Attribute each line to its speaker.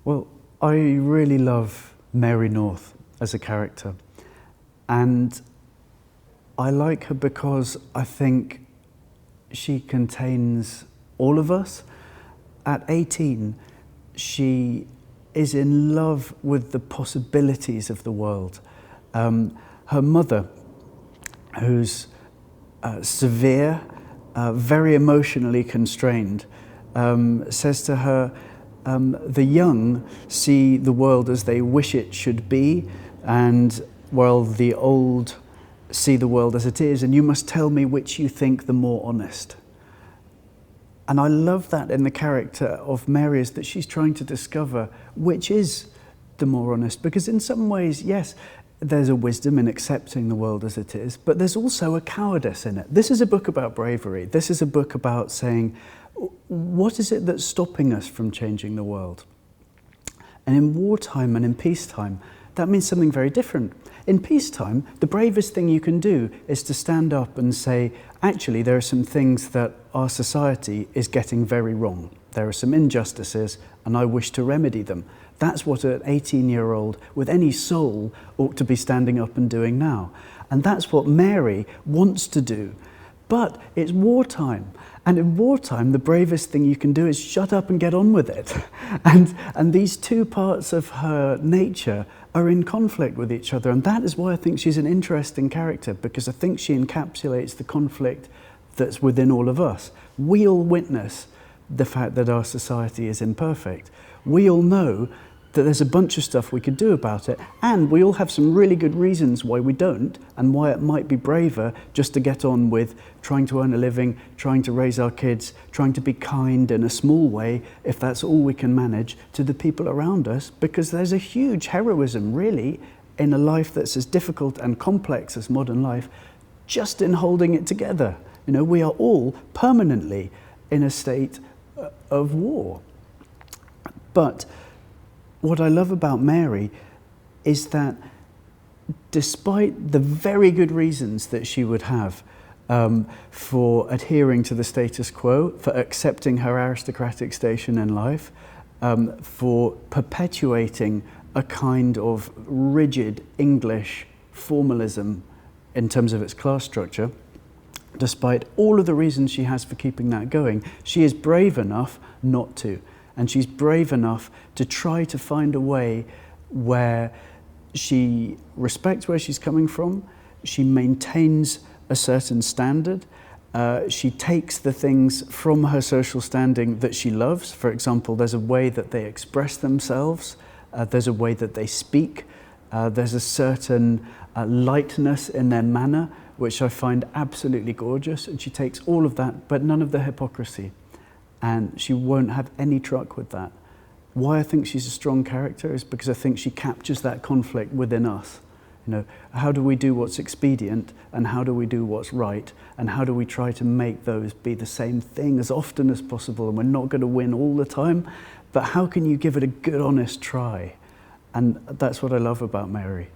Speaker 1: Well, I really love Mary North as a character, and I like her because I think she contains all of us. At 18, she is in love with the possibilities of the world. Her mother, who's severe, very emotionally constrained, says to her, the young see the world as they wish it should be, and while the old see the world as it is, and you must tell me which you think the more honest. And I love that in the character of Mary, is that she's trying to discover which is the more honest, because in some ways, yes, there's a wisdom in accepting the world as it is, but there's also a cowardice in it. This is a book about bravery. This is a book about saying, what is it that's stopping us from changing the world? And in wartime and in peacetime, that means something very different. In peacetime, the bravest thing you can do is to stand up and say, actually, there are some things that our society is getting very wrong. There are some injustices, and I wish to remedy them. That's what an 18-year-old with any soul ought to be standing up and doing now. And that's what Mary wants to do. But it's wartime. And in wartime, the bravest thing you can do is shut up and get on with it. And these two parts of her nature are in conflict with each other. And that is why I think she's an interesting character, because I think she encapsulates the conflict that's within all of us. We all witness the fact that our society is imperfect. We all know that there's a bunch of stuff we could do about it, and we all have some really good reasons why we don't, and why it might be braver just to get on with trying to earn a living, trying to raise our kids, trying to be kind in a small way, if that's all we can manage, to the people around us, because there's a huge heroism, really, in a life that's as difficult and complex as modern life, just in holding it together. You know, we are all permanently in a state of war. But what I love about Mary is that despite the very good reasons that she would have for adhering to the status quo, for accepting her aristocratic station in life, for perpetuating a kind of rigid English formalism in terms of its class structure, despite all of the reasons she has for keeping that going, she is brave enough not to. And she's brave enough to try to find a way where she respects where she's coming from, she maintains a certain standard, she takes the things from her social standing that she loves. For example, there's a way that they express themselves, there's a way that they speak, there's a certain lightness in their manner, which I find absolutely gorgeous, and she takes all of that, but none of the hypocrisy. And she won't have any truck with that. Why I think she's a strong character is because I think she captures that conflict within us. You know, how do we do what's expedient, and how do we do what's right, and how do we try to make those be the same thing as often as possible? And we're not going to win all the time, but how can you give it a good, honest try? And that's what I love about Mary.